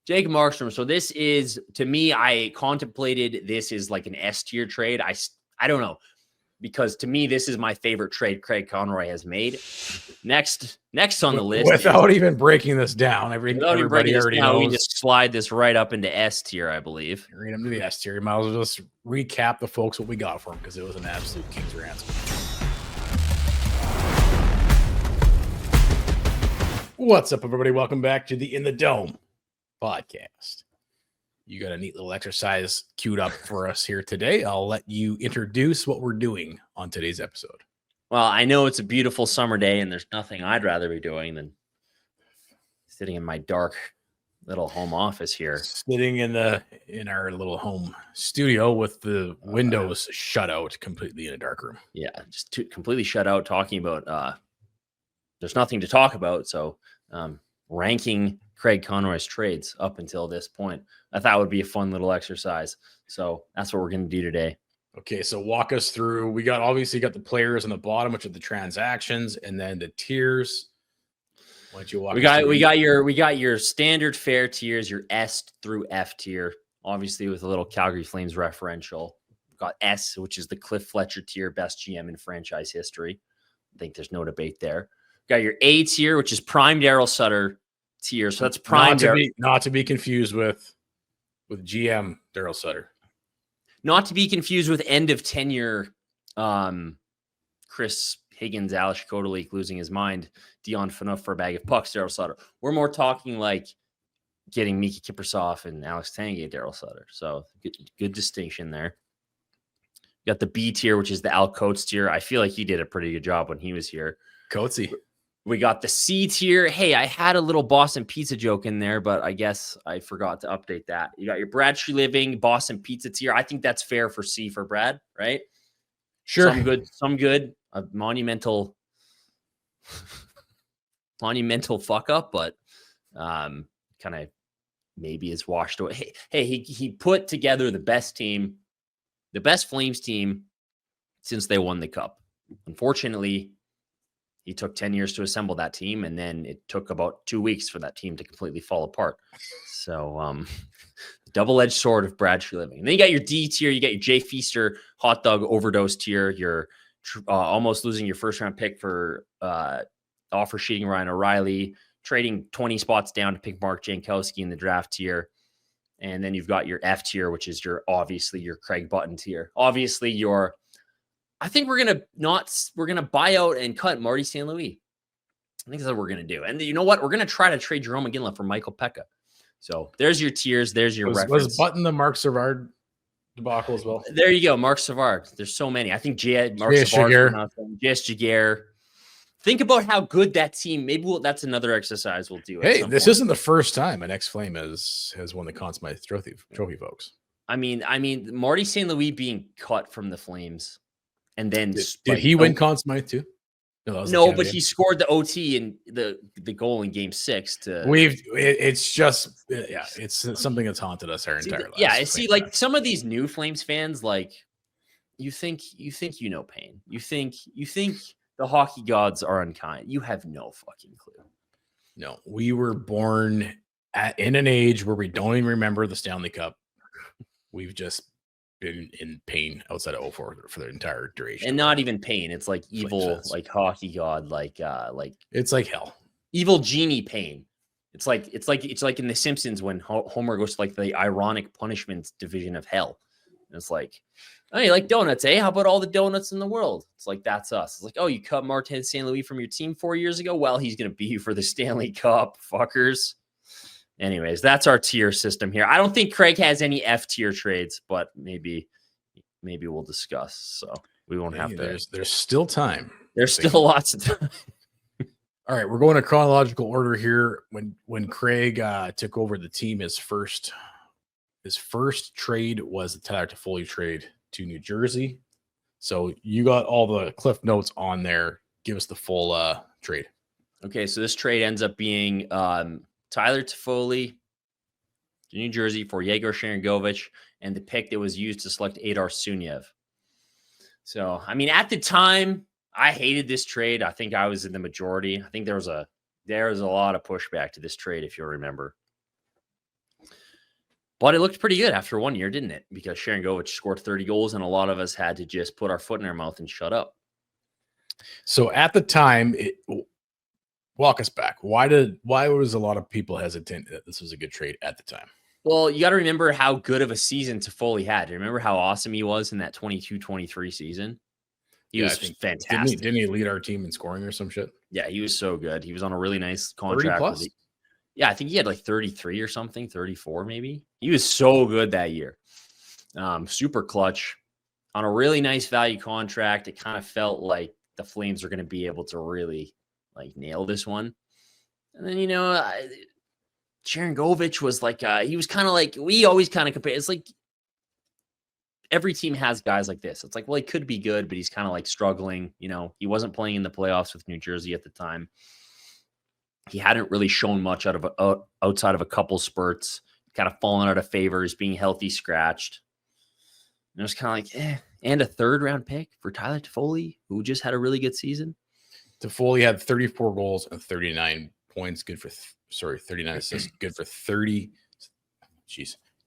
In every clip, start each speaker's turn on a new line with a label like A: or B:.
A: Jake Markstrom. So this is, to me, I contemplated this is like an S tier trade. I don't know, because to me, this is my favorite trade Craig Conroy has made. Next on the list,
B: without even breaking this down, everybody already knows.
A: We can just slide this right up into S tier, I believe.
B: Right into the S tier. You might as well just recap the folks what we got for him, because it was an absolute king's ransom. What's up, everybody? Welcome back to the In the Dome podcast. You got a neat little exercise queued up for us here today. I'll let you introduce what we're doing on today's episode.
A: Well, I know it's a beautiful summer day, and there's nothing I'd rather be doing than sitting in my dark little home office here.
B: Sitting in our little home studio with the windows shut out, completely in a dark room.
A: Yeah, just completely shut out, talking about there's nothing to talk about. So ranking Craig Conroy's trades up until this point, I thought would be a fun little exercise. So that's what we're going to do today.
B: Okay, so walk us through. We got the players on the bottom, which are the transactions, and then the tiers. Why don't you walk? We
A: got your standard fair tiers, your S through F tier, obviously with a little Calgary Flames referential. We've got S, which is the Cliff Fletcher tier, best GM in franchise history. I think there's no debate there. Got your A tier, which is prime Daryl Sutter tier. So that's prime.
B: Not to be confused with GM Daryl Sutter.
A: Not to be confused with end of tenure Chris Higgins, Alex Kodalik losing his mind, Dion Phaneuf for a bag of pucks, Daryl Sutter. We're more talking like getting Mika Kiprusoff and Alex Tanguay, Daryl Sutter. So good distinction there. You got the B tier, which is the Al Coates tier. I feel like he did a pretty good job when he was here.
B: Coatesy.
A: We got the C tier. Hey, I had a little Boston Pizza joke in there, but I guess I forgot to update that. You got your Brad Tree Living Boston Pizza tier. I think that's fair for C for Brad, right?
B: Sure.
A: Some good. A monumental fuck up, but kind of maybe is washed away. Hey, he put together the best Flames team since they won the Cup. Unfortunately, he took 10 years to assemble that team, and then it took about 2 weeks for that team to completely fall apart. So, double-edged sword of Brad Tree Living. And then you got your D tier. You got your Jay Feaster hot dog overdose tier. You're almost losing your first-round pick for offer sheeting Ryan O'Reilly, trading 20 spots down to pick Mark Jankowski in the draft tier. And then you've got your F tier, which is your Craig Button tier. Obviously, I think we're gonna buy out and cut Marty St. Louis. I think that's what we're gonna do. And you know what? We're gonna try to trade Jerome McGinley for Michael Pekka. So there's your tiers. There's your reference.
B: Was Button the Mark Savard debacle as well?
A: There you go, Mark Savard. There's so many. I think Mark Savard, J.S. Jaguar. Think about how good that team. Maybe that's another exercise we'll do.
B: Hey, this isn't the first time an ex-Flame has won the Conn Smythe trophy, folks.
A: I mean, Marty St. Louis being cut from the Flames. And then
B: did he win Conn Smythe too?
A: No, but he scored the OT and the goal in Game 6.
B: It's something that's haunted us our entire lives.
A: Yeah, like some of these new Flames fans, like you think pain. You think the hockey gods are unkind. You have no fucking clue.
B: No, we were born in an age where we don't even remember the Stanley Cup. We've just been in pain outside of 04 for the entire duration,
A: and not even pain. It's like evil, like hockey god, like
B: it's like hell,
A: evil genie pain. It's like in The Simpsons when Homer goes to like the ironic punishments division of hell. And it's like, oh, you like donuts, eh? How about all the donuts in the world? It's like, that's us. It's like, oh, you cut Martin St. Louis from your team 4 years ago. Well, he's gonna be for the Stanley Cup, fuckers. Anyways, that's our tier system here. I don't think Craig has any F tier trades, but maybe we'll discuss. So we won't have to.
B: There's still time.
A: There's still lots of time.
B: All right, we're going to chronological order here. When Craig took over the team, his first trade was the Tyler Toffoli trade to New Jersey. So you got all the cliff notes on there. Give us the full trade.
A: Okay, so this trade ends up being Tyler Toffoli to New Jersey for Yegor Sharangovich and the pick that was used to select Adar Sunyev. So, I mean, at the time, I hated this trade. I think I was in the majority. I think there was a lot of pushback to this trade, if you'll remember. But it looked pretty good after 1 year, didn't it? Because Sharangovich scored 30 goals, and a lot of us had to just put our foot in our mouth and shut up.
B: So at the time, walk us back. Why was a lot of people hesitant that this was a good trade at the time?
A: Well, you got to remember how good of a season Toffoli had. Remember how awesome he was in that 22-23 season? He was fantastic.
B: Didn't he lead our team in scoring or some shit?
A: Yeah, he was so good. He was on a really nice contract.
B: 30 plus?
A: Yeah, I think he had like 33 or something, 34 maybe. He was so good that year. Super clutch on a really nice value contract. It kind of felt like the Flames are going to be able to really like nail this one. And then, Sharangovich was like, he was kind of like, we always kind of compare. It's like every team has guys like this. It's like, well, he could be good, but he's kind of like struggling. He wasn't playing in the playoffs with New Jersey at the time. He hadn't really shown much outside of a couple spurts, kind of fallen out of favors, being healthy scratched. And it was kind of like, and a third-round pick for Tyler Toffoli, who just had a really good season.
B: Toffoli had 34 goals and 39 points. 39 assists. Good for 30.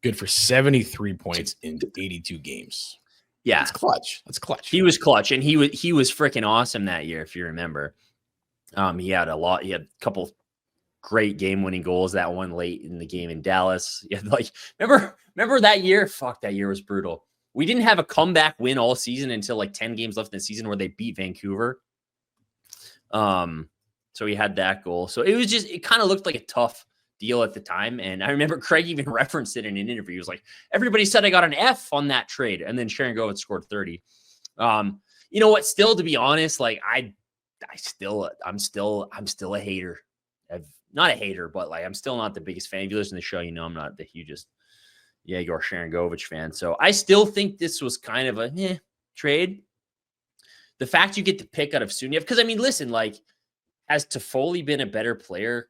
B: Good for 73 points in 82 games.
A: Yeah,
B: that's clutch. That's clutch.
A: He was clutch, and he was freaking awesome that year, if you remember. He had a lot. He had a couple great game-winning goals. That one late in the game in Dallas. He had remember that year? Fuck, that year was brutal. We didn't have a comeback win all season until like 10 games left in the season where they beat Vancouver. So he had that goal. So it kind of looked like a tough deal at the time. And I remember Craig even referenced it in an interview. He was like, everybody said I got an F on that trade. And then Sharangovich scored 30. You know what? Still, to be honest, like I'm still a hater. Not a hater, but like I'm still not the biggest fan. If you listen to the show, I'm not the hugest Yegor Sharangovich fan. So I still think this was kind of a trade. The fact you get the pick out of Suniev, because I mean, listen, like, has Toffoli been a better player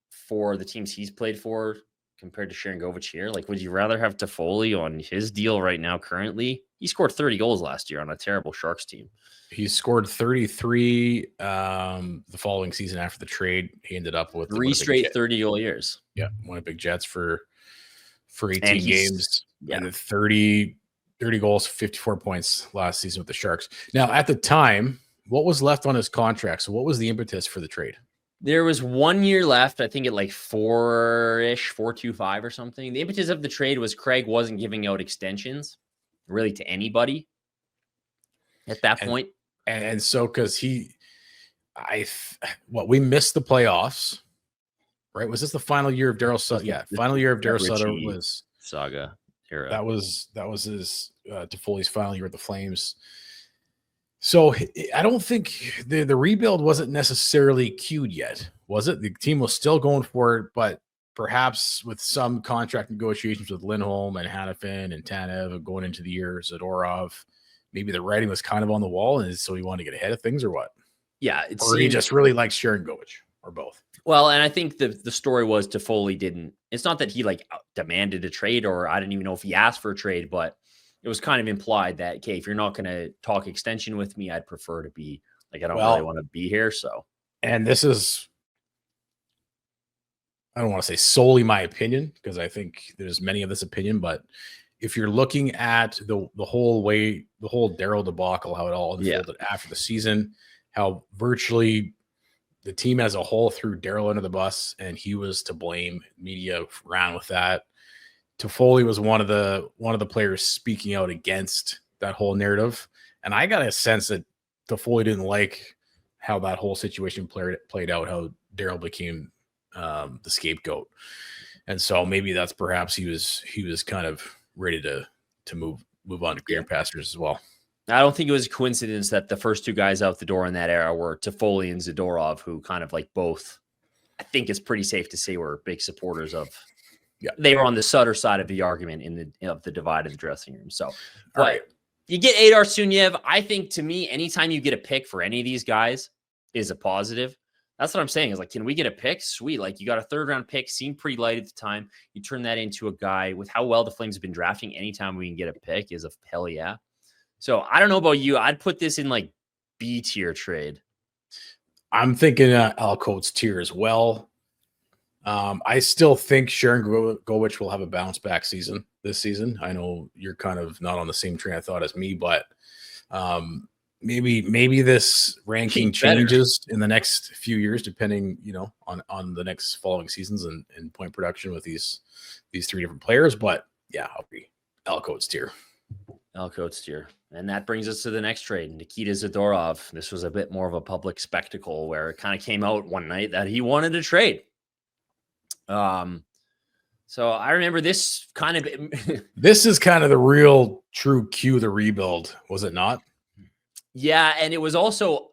A: for the teams he's played for compared to Sharangovich here? Like, would you rather have Toffoli on his deal right now currently? He scored 30 goals last year on a terrible Sharks team.
B: He scored 33 the following season after the trade. He ended up with
A: 3 straight 30-goal years.
B: Yeah, Winnipeg Jets for 18 games.
A: Yeah,
B: and 30 goals, 54 points last season with the Sharks. Now, at the time, what was left on his contract? So what was the impetus for the trade?
A: There was 1 year left, I think at like 4.25 or something. The impetus of the trade was Craig wasn't giving out extensions really to anybody at that point.
B: And so, because we missed the playoffs, right? Was this the final year of Daryl Sutter? Yeah, final year of Daryl Sutter was
A: saga era.
B: That was his Toffoli's final year with the Flames. So I don't think the rebuild wasn't necessarily cued yet, was it? The team was still going for it, but perhaps with some contract negotiations with Lindholm and Hanifin and Tanev going into the year, Zadorov, maybe the writing was kind of on the wall, and so he wanted to get ahead of things, or what?
A: Yeah,
B: he just really likes Sharangovich, or both.
A: Well, and I think the story was Toffoli didn't. It's not that he like demanded a trade, or I didn't even know if he asked for a trade, but it was kind of implied that, okay, if you're not going to talk extension with me, I'd prefer to be like, I don't really want to be here. So,
B: and this is, I don't want to say solely my opinion, because I think there's many of this opinion, but if you're looking at the whole Daryl debacle, how it all unfolded after the season, how virtually the team as a whole threw Daryl under the bus and he was to blame, media ran with that. Toffoli was one of the players speaking out against that whole narrative. And I got a sense that Toffoli didn't like how that whole situation played out, how Daryl became the scapegoat. And so maybe that's perhaps he was kind of ready to move on to greener pastures as well.
A: I don't think it was a coincidence that the first two guys out the door in that era were Toffoli and Zadorov, who kind of like both, I think it's pretty safe to say, were big supporters of. Yeah, they were on the Sutter side of the argument of the divide of the dressing room. So, all right, you get Adar Suniev. I think, to me, anytime you get a pick for any of these guys is a positive. That's what I'm saying. Is like, can we get a pick? Sweet. Like, you got a 3rd-round pick, seemed pretty light at the time. You turn that into a guy with how well the Flames have been drafting. Anytime we can get a pick is a hell yeah. So I don't know about you. I'd put this in like B tier trade.
B: I'm thinking Al Coates tier as well. I still think Sharon Govich will have a bounce back season this season. I know you're kind of not on the same train of thought as me, but maybe this ranking changes in the next few years, depending, on the next following seasons and point production with these three different players. But yeah, I'll be Elcoat's tier.
A: Elcoat's tier. And that brings us to the next trade, Nikita Zadorov. This was a bit more of a public spectacle where it kind of came out one night that he wanted to trade. So I remember this kind of
B: this is kind of the real true cue the rebuild, was it not?
A: Yeah, and it was also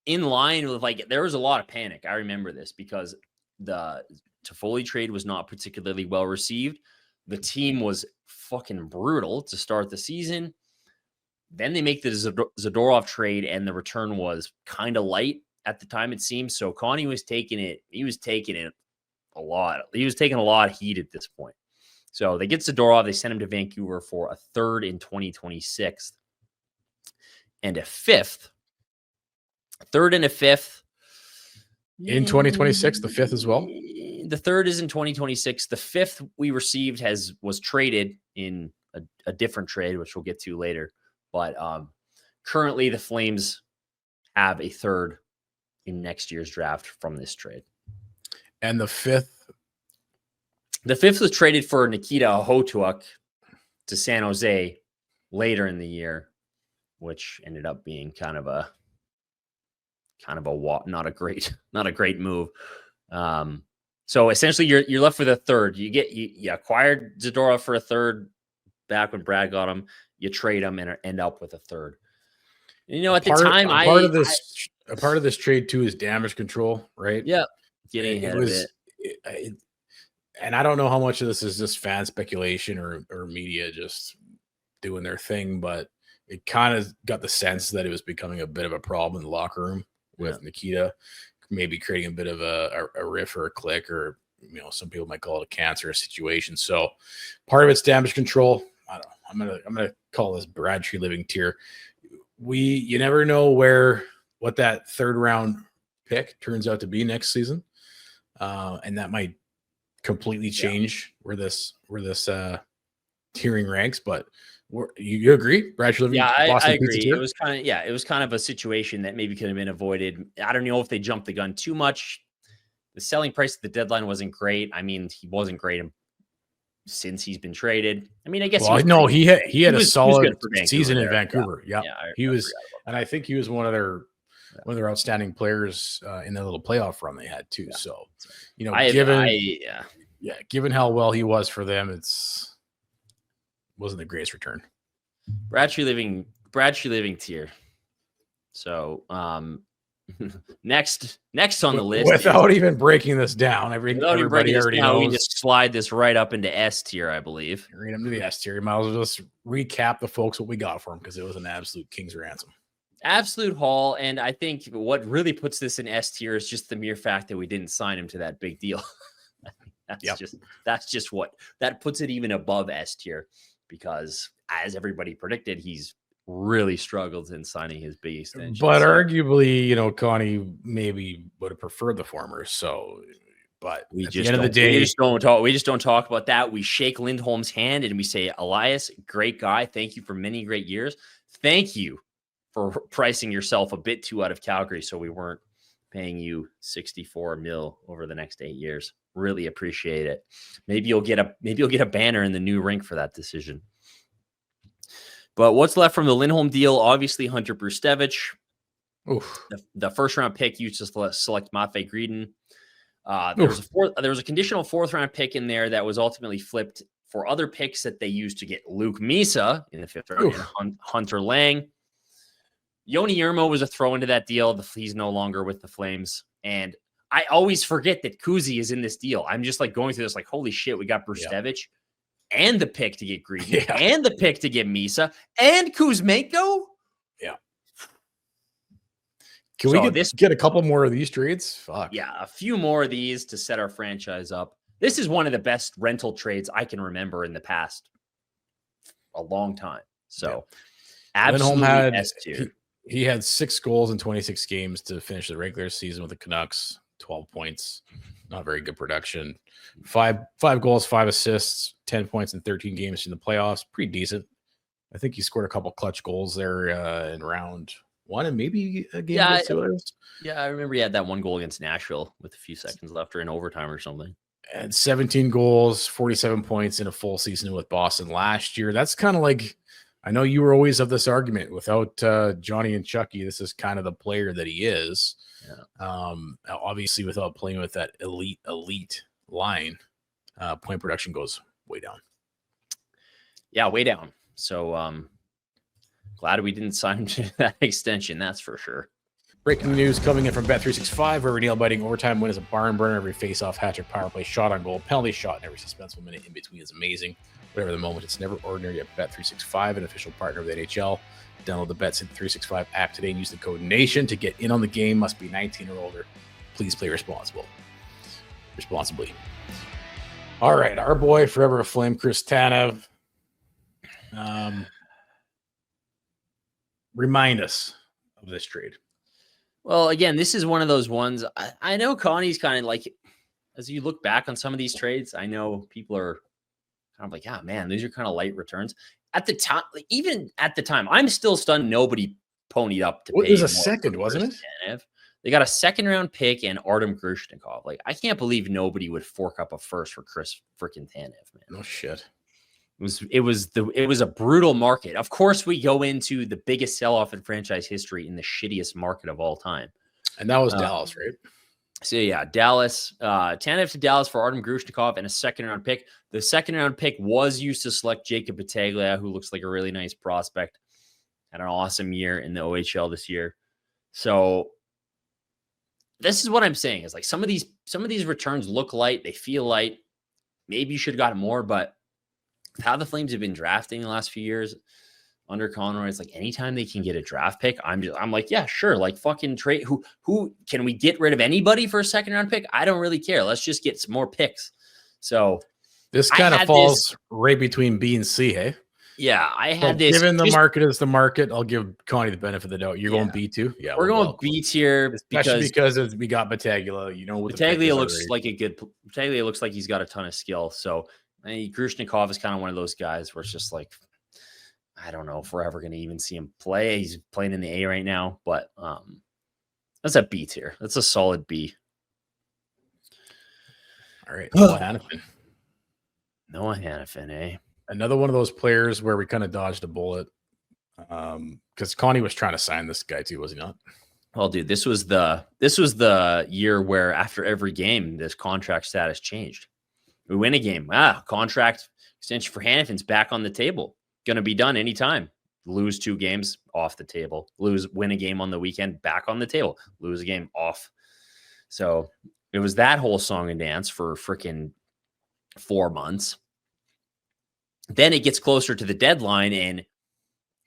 A: in line with there was a lot of panic. I remember this because the Toffoli trade was not particularly well received. The team was fucking brutal to start the season. Then they make the Zadorov trade, and the return was kind of light at the time, it seems. So Connie was taking it. He was taking it a lot. He was taking a lot of heat at this point. So they get Zadorov. They send him to Vancouver for a third in 2026 and a fifth. A third and a fifth.
B: In 2026, the fifth as well?
A: The third is in 2026. The fifth we received was traded in a different trade, which we'll get to later. But currently the Flames have a third in next year's draft from this trade.
B: And the fifth?
A: The fifth was traded for Nikita Zadarov to San Jose later in the year, which ended up being kind of a not a great move. So essentially you're left with a third. You acquired Zadorov for a third back when Brad got him. You trade him and end up with a third. And, at the time,
B: a part of this trade too is damage control, right?
A: Yeah, getting ahead of it.
B: And I don't know how much of this is just fan speculation or media just doing their thing, but it kind of got the sense that it was becoming a bit of a problem in the locker room with Nikita, maybe creating a bit of a riff or a click, or some people might call it a cancerous situation. So part of it's damage control. I don't know. I'm gonna call this Brad Treliving tier. You never know what that third round pick turns out to be next season, and that might completely change where this tiering ranks. But you agree, Brad Treliving?
A: Yeah, I agree. It was kind of a situation that maybe could have been avoided. I don't know if they jumped the gun too much. The selling price at the deadline wasn't great. I mean, he wasn't great since he's been traded. I mean, I guess
B: he had a solid season in Vancouver. Yeah, he was, and I think he was one of their outstanding players in the little playoff run they had too. Yeah. So, given how well he was for them, wasn't the greatest return.
A: Brad Treliving tier. So, next on the list,
B: without even breaking this down, everybody already knows.
A: We just slide this right up into S tier, I believe.
B: Right up to the S tier. You might as well just recap the folks what we got for him, because it was an absolute king's ransom.
A: Absolute haul. And I think what really puts this in S tier is just the mere fact that we didn't sign him to that big deal. That's just what that puts it even above S tier, because as everybody predicted, he's really struggled in signing his big extension.
B: But arguably, Connie maybe would have preferred the former. So, but
A: we just don't talk about that. We shake Lindholm's hand and we say, Elias, great guy. Thank you for many great years. Thank you for pricing yourself a bit too out of Calgary, so we weren't paying you $64 million over the next 8 years. Really appreciate it. Maybe you'll get a banner in the new rink for that decision. But what's left from the Lindholm deal? Obviously, Hunter Brustevich. The first round pick used to select Matvei Greden. There was a conditional fourth round pick in there that was ultimately flipped for other picks that they used to get Luke Misa in the fifth round and Hunter Lang. Yoni Yermo was a throw into that deal. He's no longer with the Flames. And I always forget that Kuzi is in this deal. I'm just going through this holy shit, we got Brustevich and the pick to get Green and the pick to get Misa and Kuzmenko.
B: Yeah. Can we get a couple more of these trades? Fuck.
A: Yeah, a few more of these to set our franchise up. This is one of the best rental trades I can remember in the past a long time. So absolutely S tier.
B: He had 6 goals in 26 games to finish the regular season with the Canucks. 12 points. Not very good production. Five goals, 5 assists, 10 points in 13 games in the playoffs. Pretty decent. I think he scored a couple clutch goals there in round 1 and maybe a game against the Oilers.
A: Yeah, I remember he had that one goal against Nashville with a few seconds left or in overtime or something.
B: And 17 goals, 47 points in a full season with Boston last year. That's kind of like, I know you were always of this argument without Johnny and Chucky. This is kind of the player that he is. Yeah. Obviously, without playing with that elite line, point production goes way down.
A: Yeah, way down. So glad we didn't sign him to that extension. That's for sure.
B: Breaking news coming in from Bet365, where nail-biting overtime win is a barn burner. Every face-off, hat-trick, power play, shot on goal, penalty shot, and every suspenseful minute in between is amazing. Whatever the moment, it's never ordinary at Bet365, an official partner of the NHL. Download the Bet365 app today and use the code NATION to get in on the game. Must be 19 or older. Please play responsibly. All right, our boy, forever a Flame, Chris Tanev. Remind us of this trade.
A: Well, again, this is one of those ones. I know Connie's kind of like, as you look back on some of these trades, I know people are kind of like, yeah, man, these are kind of light returns. At the time, even at the time, I'm still stunned nobody ponied up to pay.
B: It was a second, wasn't it?
A: Tanev. They got a second-round pick and Artem Grushnikov. Like, I can't believe nobody would fork up a first for Chris freaking Tanev, man.
B: No shit.
A: It was a brutal market. Of course, we go into the biggest sell-off in franchise history in the shittiest market of all time.
B: And that was Dallas, right?
A: So yeah, Dallas, Tanev to Dallas for Artem Grushnikov and a second-round pick. The second-round pick was used to select Jacob Battaglia, who looks like a really nice prospect. Had an awesome year in the OHL this year. So this is what I'm saying is like some of these returns look light, they feel light. Maybe you should have gotten more, but how the Flames have been drafting the last few years under Conroy, it's like anytime they can get a draft pick, I'm like, yeah, sure. Like fucking trade. Who can we get rid of anybody for a second round pick? I don't really care. Let's just get some more picks. So
B: this kind of falls right between B and C, hey?
A: Yeah, I had this.
B: Given the market is the market, I'll give Connie the benefit of the doubt. You're going B too? Yeah,
A: we're going B tier,
B: especially because we got Battaglia. You know,
A: Battaglia looks like Battaglia looks like he's got a ton of skill. So Grushnikov is kind of one of those guys where it's just like, I don't know if we're ever going to even see him play. He's playing in the A right now, but that's a B tier. That's a solid B.
B: All right, Noah
A: Hanifin, eh?
B: Another one of those players where we kind of dodged a bullet because Connie was trying to sign this guy too, was he not?
A: Well, dude, this was the year where after every game, this contract status changed. We win a game. Contract extension for Hanifin's back on the table. Going to be done anytime. Lose 2 games, off the table. Win a game on the weekend, back on the table. Lose a game, off. So it was that whole song and dance for freaking 4 months. Then it gets closer to the deadline, and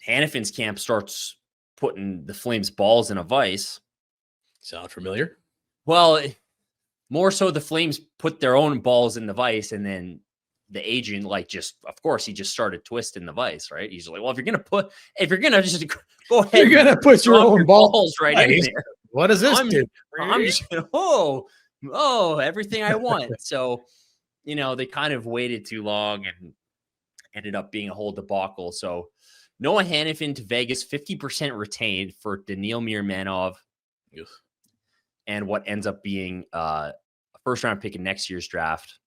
A: Hanifin's camp starts putting the Flames' balls in a vice.
B: Sound familiar?
A: Well, more so the Flames put their own balls in the vice, and then the agent, of course, he just started twisting the vice, right? He's like, well, if you're going to just go ahead.
B: You're going to put your own balls
A: right in there.
B: What does this do?
A: I'm just going to, everything I want. So, they kind of waited too long and ended up being a whole debacle. So Noah Hanifin to Vegas, 50% retained for Daniil Mirmanov.
B: Yes.
A: And what ends up being a first-round pick in next year's draft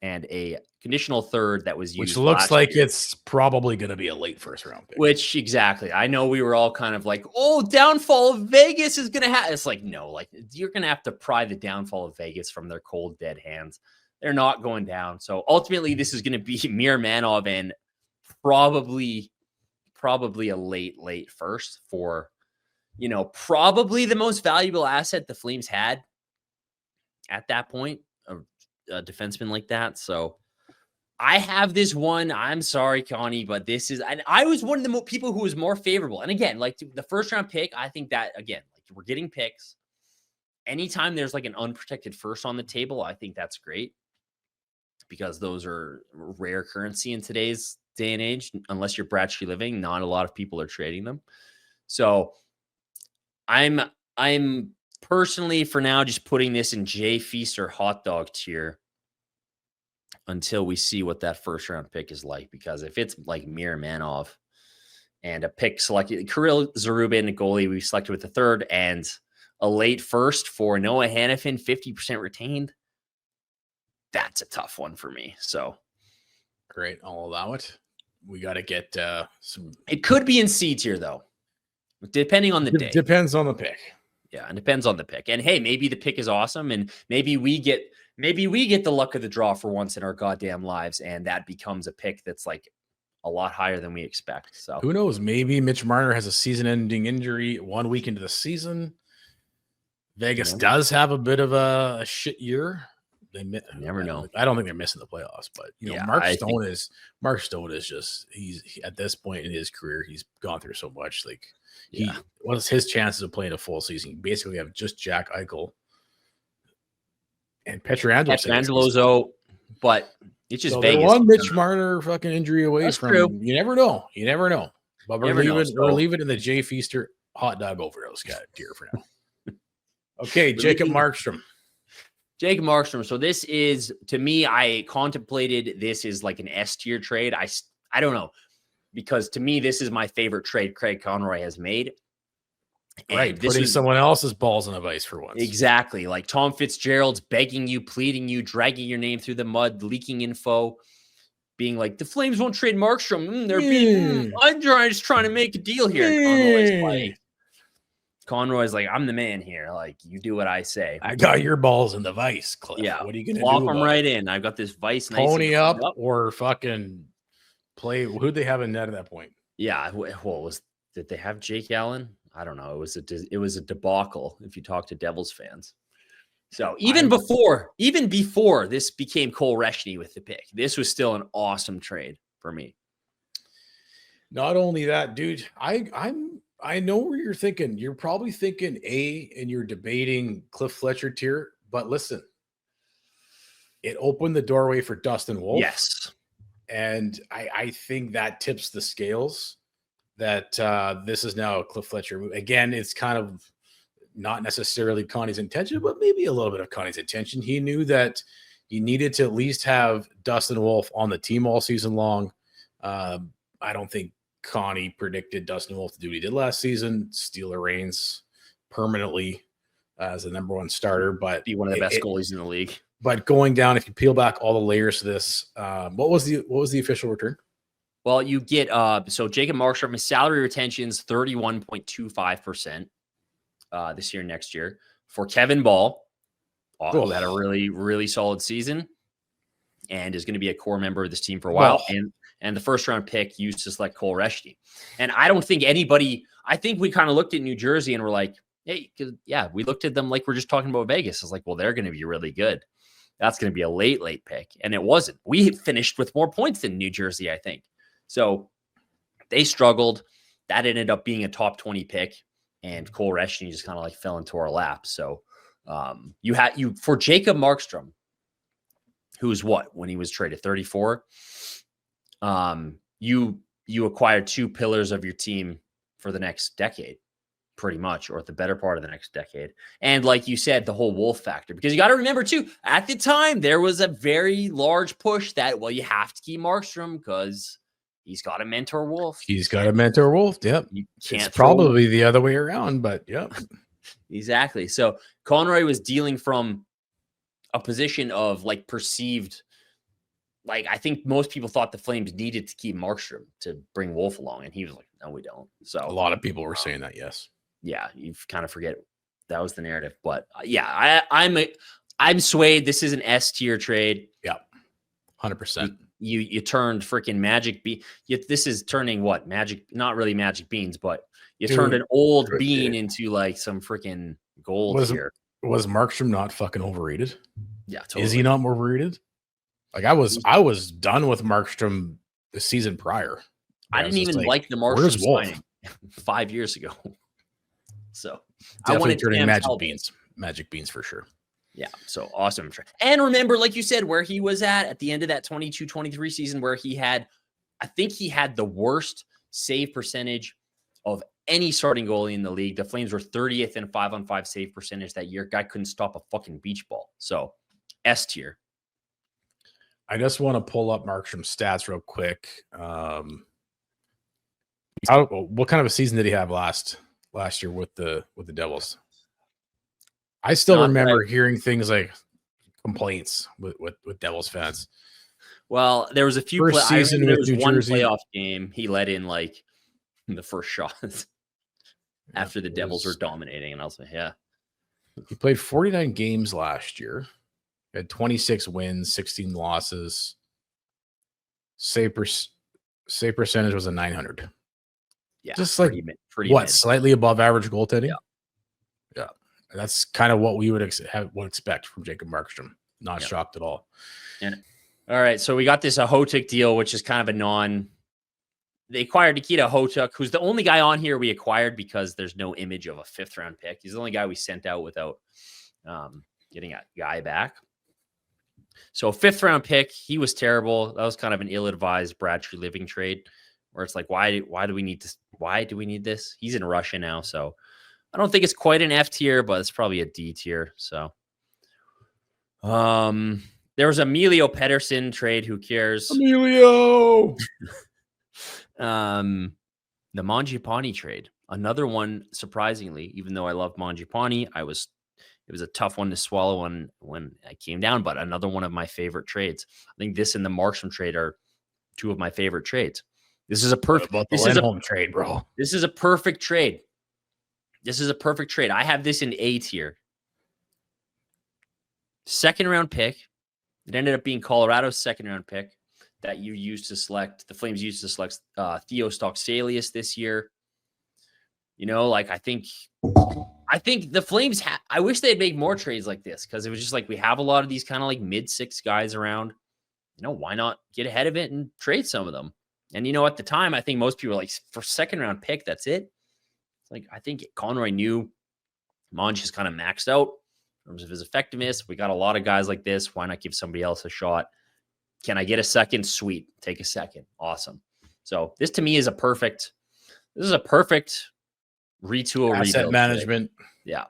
A: and a conditional third that was used.
B: Which looks like it's probably going to be a late first-round pick.
A: Which, exactly. I know we were all kind of like, downfall of Vegas is going to happen. It's like, no, you're going to have to pry the downfall of Vegas from their cold, dead hands. They're not going down. So ultimately, this is going to be Mirmanov and probably a late first for, probably the most valuable asset the Flames had at that point, a defenseman like that. So I have this one. I'm sorry, Connie, but this is, and I was one of the people who was more favorable. And again, the first round pick, I think that again, we're getting picks. Anytime there's an unprotected first on the table, I think that's great because those are rare currency in today's day and age. Unless you're Brad Living, not a lot of people are trading them. So I'm personally, for now, just putting this in Jay Feaster hot dog tier until we see what that first round pick is like. Because if it's like Mir Manov and a pick selected, Kirill Zarubin, goalie we selected with the third, and a late first for Noah Hanifin, 50% retained, that's a tough one for me. So
B: great, I'll allow it. We got to get some.
A: It could be in C tier though, depending on the day.
B: Depends on the pick.
A: Yeah, and depends on the pick. And hey, maybe the pick is awesome, and maybe we get the luck of the draw for once in our goddamn lives, and that becomes a pick that's like a lot higher than we expect. So
B: who knows? Maybe Mitch Marner has a season-ending injury 1 week into the season. Vegas does have a bit of a shit year. They
A: never know.
B: I don't think they're missing the playoffs, but Mark Stone is just he's at this point in his career, he's gone through so much. Like what's his chances of playing a full season? You basically have just Jack Eichel and
A: Petrangelo's out, but it's just Vegas.
B: One Mitch Marner fucking injury away from true. You never know. But we're leaving in the Jay Feaster hot dog overdose guy tier for now. Okay, Jacob Markstrom.
A: Jacob Markstrom. So this is, to me, I contemplated this is like an S tier trade. I don't know, because to me, this is my favorite trade Craig Conroy has made.
B: Right, putting someone else's balls on the ice for once.
A: Exactly. Like Tom Fitzgerald's begging you, pleading you, dragging your name through the mud, leaking info, being like, the Flames won't trade Markstrom. I'm just trying to make a deal here. Conroy's like, I'm the man here. Like, you do what I say.
B: I got your balls in the vice, Cliff. Yeah. What are you going to do?
A: Lock them right in. I've got this vice.
B: Pony up or fucking play. Who'd they have in net at that point?
A: Yeah. Did they have Jake Allen? I don't know. It was a debacle if you talk to Devils fans. So even before this became Cole Reshny with the pick, this was still an awesome trade for me.
B: Not only that, dude, I know where you're thinking. You're probably thinking A, and you're debating Cliff Fletcher tier. But listen, it opened the doorway for Dustin Wolf.
A: Yes.
B: And I think that tips the scales that this is now a Cliff Fletcher move. Again, it's kind of not necessarily Connie's intention, but maybe a little bit of Connie's intention. He knew that he needed to at least have Dustin Wolf on the team all season long. I don't think Connie predicted Dustin Wolf to do what he did last season, steal the reins permanently as the number one starter, but
A: be one of the best goalies in the league.
B: But going down, if you peel back all the layers to this, what was the official return?
A: Well, you get so Jacob Markstrom, his salary retention's 31.25% this year, next year. For Kevin Ball, who had a really, really solid season and is going to be a core member of this team for a while. And the first round pick used to select Cole Reshny. And I don't think I think we kind of looked at New Jersey and we're like, hey, we looked at them like we're just talking about Vegas. It's like, well, they're going to be really good. That's going to be a late pick. And it wasn't. We finished with more points than New Jersey, I think. So they struggled. That ended up being a top 20 pick. And Cole Reshny just kind of like fell into our lap. So for Jacob Markstrom, who was when he was traded 34, you acquired two pillars of your team for the next decade, pretty much, or the better part of the next decade. And like you said, the whole Wolf factor, because you got to remember too, at the time, there was a very large push that, you have to keep Markstrom because he's got to mentor Wolf.
B: Yep. It's probably the other way around, but yep.
A: Exactly. So Conroy was dealing from a position of like perceived, like, I think most people thought the Flames needed to keep Markstrom to bring Wolf along. And he was like, no, we don't. So
B: a lot of people were saying that. Yes.
A: Yeah. You kind of forget that was the narrative, but I'm swayed. This is an S tier trade.
B: Yeah. 100%.
A: You turned freaking Magic Bean. This is turning what? Not really Magic Beans, but you turned an old bean into like some freaking gold here.
B: Was Markstrom not fucking overrated?
A: Yeah. Totally.
B: Is he not overrated? Like I was done with Markstrom the season prior.
A: I didn't even like the Markstrom signing 5 years ago. So
B: definitely I wanted turning Magic Beans for sure.
A: Yeah. So awesome. And remember, like you said, where he was at the end of that 22-23 season, where I think he had the worst save percentage of any starting goalie in the league. The Flames were 30th in 5-on-5 save percentage that year. Guy couldn't stop a fucking beach ball. So S tier.
B: I just want to pull up Markstrom's stats real quick. What kind of a season did he have last year with the Devils? I still remember hearing things like complaints with Devils fans.
A: Well, there was a few
B: first season with New Jersey.
A: Playoff game he let in like the first shots after the Devils were dominating, and I was like, yeah.
B: He played 49 games last year. He had 26 wins, 16 losses. Save percentage was a 900.
A: Yeah,
B: just like
A: pretty mid.
B: Slightly above average goaltending.
A: Yeah.
B: That's kind of what we would expect from Jacob Markstrom. Not shocked at all.
A: And all right, so we got this Ahotic deal, which is kind of a non. They acquired Nikita Zadorov, who's the only guy on here we acquired because there's no image of a 5th-round pick. He's the only guy we sent out without getting a guy back. So 5th-round pick, he was terrible. That was kind of an ill-advised Brad Treliving trade, where it's like, why do we need this? Why do we need this? He's in Russia now, so I don't think it's quite an F tier, but it's probably a D tier. So, there was Emilio Pettersson trade. Who cares?
B: Emilio.
A: The Mangiapane trade, another one. Surprisingly, even though I love Mangiapane, it was a tough one to swallow when I came down. But another one of my favorite trades. I think this and the Markstrom trade are two of my favorite trades. This is a perfect.
B: This is a home trade, bro.
A: This is a perfect trade. This is a perfect trade. I have this in A tier. 2nd-round pick. It ended up being Colorado's 2nd-round pick that you used to select. The Flames used to select Theo Stocksalius this year. You know, like I think the Flames. I wish they'd make more trades like this, because it was just like we have a lot of these kind of like mid-6 guys around. You know, why not get ahead of it and trade some of them? And you know, at the time, I think most people were like, for 2nd-round pick, that's it. It's like I think Conroy knew Monge is kind of maxed out in terms of his effectiveness. We got a lot of guys like this. Why not give somebody else a shot? Can I get a second? Sweet. Take a second. Awesome. So this to me is a perfect retool
B: asset management.
A: Today. Yeah,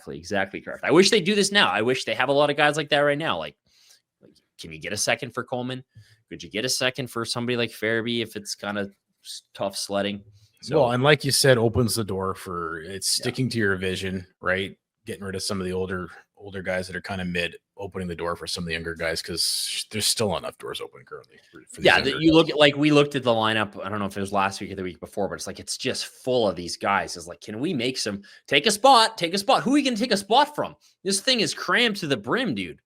A: exactly correct. I wish they do this now. I wish they have a lot of guys like that right now. Like can you get a second for Coleman? Could you get a second for somebody like Farabee if it's kind of tough sledding? So,
B: well, and like you said, opens the door for sticking to your vision, right? Getting rid of some of the older guys that are kind of mid, opening the door for some of the younger guys, because there's still enough doors open currently. For
A: you look at, like, we looked at the lineup. I don't know if it was last week or the week before, but it's like it's just full of these guys. It's like, can we make some take a spot? Who are we gonna take a spot from? This thing is crammed to the brim, dude.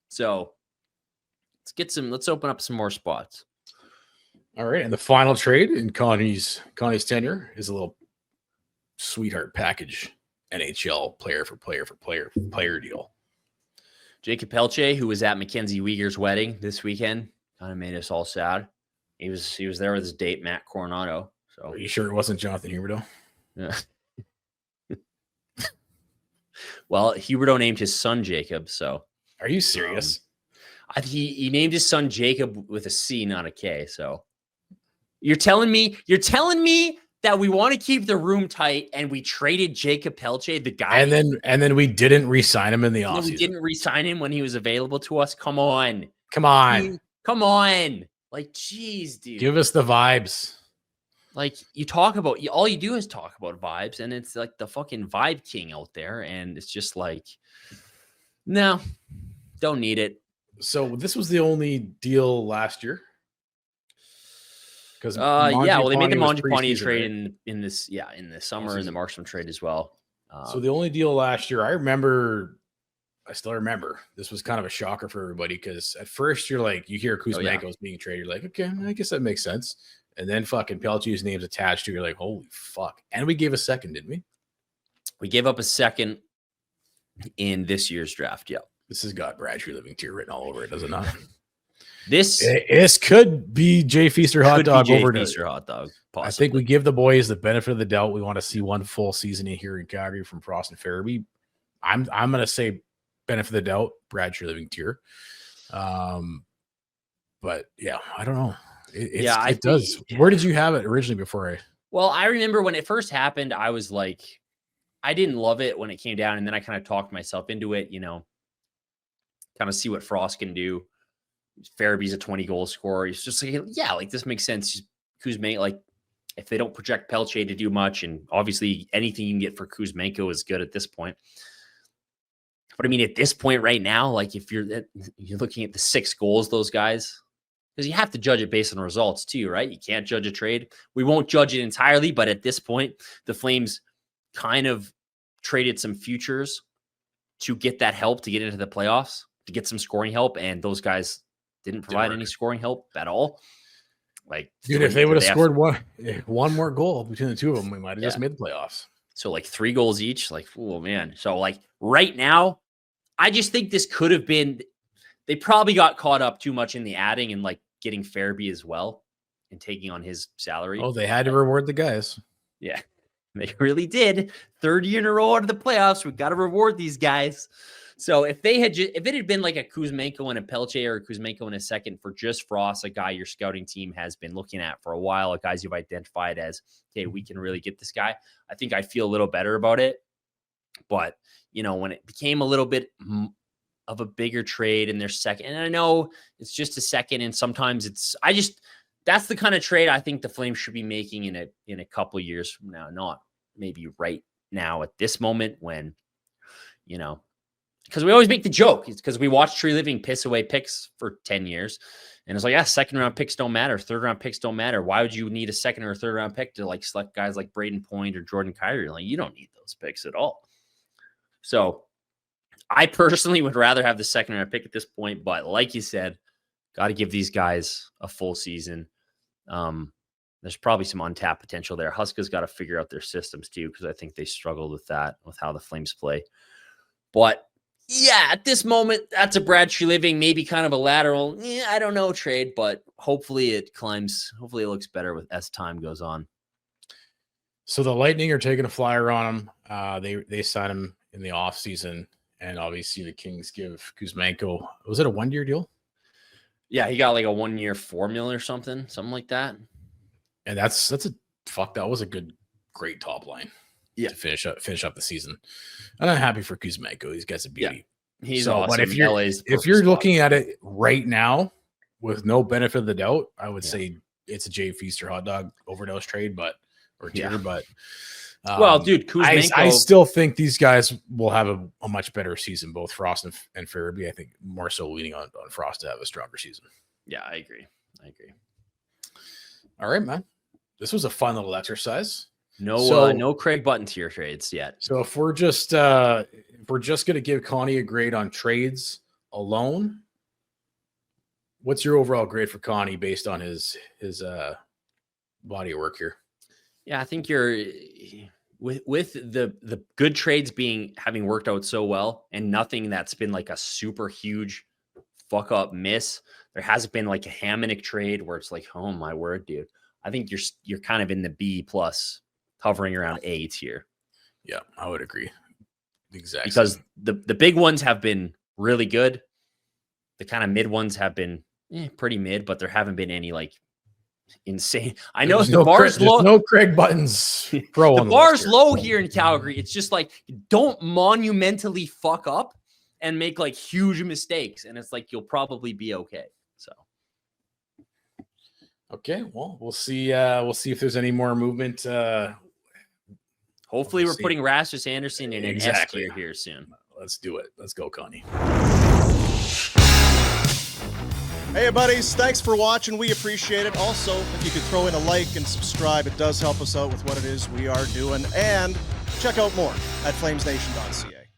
A: So let's open up some more spots.
B: All right, and the final trade in Connie's tenure is a little sweetheart package NHL player for player deal.
A: Jacob Pelche, who was at Mackenzie Weegar's wedding this weekend, kind of made us all sad. He was there with his date, Matt Coronado. So
B: are you sure it wasn't Jonathan Huberdeau?
A: Yeah. Well, Huberdeau named his son Jacob. So
B: are you serious?
A: He named his son Jacob with a C, not a K. So you're telling me that we want to keep the room tight and we traded Jacob Pelche, the guy,
B: and then we didn't re-sign him in the offseason.
A: We didn't re-sign him when he was available to us. Come on. Like, geez, dude.
B: Give us the vibes.
A: Like, all you do is talk about vibes, and it's like the fucking vibe king out there, and it's just like, no, don't need it.
B: So this was the only deal last year. Because
A: they made the Mangiapane trade in the summer, and the Markstrom trade as well.
B: So the only deal last year, I still remember, this was kind of a shocker for everybody, because at first you're like, you hear Kuzmenko's being traded, you're like, okay, I guess that makes sense. And then fucking Pelche's name's attached to, you're like, holy fuck. And we gave a second, didn't we?
A: We gave up a second in this year's draft. Yeah.
B: This has got Brad Treliving tier written all over it, does it not?
A: This
B: could be Jay Feaster hot dog over to
A: Feaster hot dog. Possibly.
B: I think we give the boys the benefit of the doubt. We want to see one full season here in Calgary from Frost and Farabee. I'm gonna say benefit of the doubt, Brad Treliving tier. But yeah, I don't know. It does. Where did you have it originally before
A: Well, I remember when it first happened, I was like, I didn't love it when it came down, and then I kind of talked myself into it, kind of see what Frost can do. Farabee's a 20-goal scorer. He's just like, yeah, like this makes sense. Kuzmenko, like if they don't project Pelche to do much, and obviously anything you can get for Kuzmenko is good at this point. But I mean, at this point right now, like if you're looking at the 6 goals, those guys, because you have to judge it based on results too, right? You can't judge a trade. We won't judge it entirely, but at this point, the Flames kind of traded some futures to get that help to get into the playoffs, to get some scoring help, and those guys didn't provide any scoring help at all. Like,
B: dude, if they would have scored one more goal between the two of them, we might have just made the playoffs.
A: So like 3 goals each, like, oh man. So like right now, I just think this could have been, they probably got caught up too much in the adding and like getting Farabee as well and taking on his salary.
B: Oh, they had to reward the guys.
A: Yeah, they really did. 3rd year in a row out of the playoffs. We got to reward these guys. So if it had been like a Kuzmenko and a Pelche or a Kuzmenko and a second for just Frost, a guy your scouting team has been looking at for a while, guys you've identified as, okay, we can really get this guy, I think I'd feel a little better about it. But, when it became a little bit of a bigger trade in their second, and I know it's just a second, and sometimes that's the kind of trade I think the Flames should be making in a couple years from now, not maybe right now at this moment when, because we always make the joke. It's because we watch Tree Living piss away picks for 10 years. And it's like, yeah, 2nd-round picks don't matter. 3rd-round picks don't matter. Why would you need a 2nd or a 3rd-round pick to like select guys like Braden Point or Jordan Kyrou? Like, you don't need those picks at all. So I personally would rather have the 2nd-round pick at this point. But like you said, got to give these guys a full season. There's probably some untapped potential there. Huska's got to figure out their systems too, because I think they struggled with that, with how the Flames play. But yeah, at this moment, that's a Brad Tree Living, maybe kind of a lateral, I don't know, trade, but hopefully it climbs. Hopefully it looks better as time goes on.
B: So the Lightning are taking a flyer on him. They signed him in the offseason, and obviously the Kings give Kuzmenko, was it a 1-year deal?
A: Yeah, he got like a 1-year $4 million or something like that.
B: And that was a great top line. Yeah, to finish up the season. And I'm happy for Kuzmenko. He's got a beauty.
A: Yeah, he's awesome. But
B: if you're looking at it right now with no benefit of the doubt, I would say it's a Jay Feaster hot dog overdose trade, but
A: well, dude, Kuzmenko,
B: I still think these guys will have a much better season, both Frost and Farabee. I think more so leaning on Frost to have a stronger season.
A: Yeah, I agree.
B: All right, man. This was a fun little exercise.
A: No Craig Button-Tier trades yet.
B: So if we're just going to give Connie a grade on trades alone, what's your overall grade for Connie based on his body of work here?
A: Yeah, I think you're with the good trades having worked out so well, and nothing that's been like a super huge fuck up miss. There hasn't been like a Hamonic trade where it's like, oh my word, dude. I think you're kind of in the B plus, hovering around A tier.
B: Yeah, I would agree. Exactly.
A: Because the big ones have been really good. The kind of mid ones have been pretty mid, but there haven't been any like insane. I know the bar's low.
B: No Craig Buttons pro.
A: The bar's low here in Calgary. It's just like, don't monumentally fuck up and make like huge mistakes. And it's like, you'll probably be okay. So.
B: Okay, well, we'll see if there's any more movement.
A: Hopefully we're putting Rasmus Anderson in an S tier here soon.
B: Let's do it. Let's go, Connie.
C: Hey, buddies. Thanks for watching. We appreciate it. Also, if you could throw in a like and subscribe, it does help us out with what it is we are doing. And check out more at flamesnation.ca.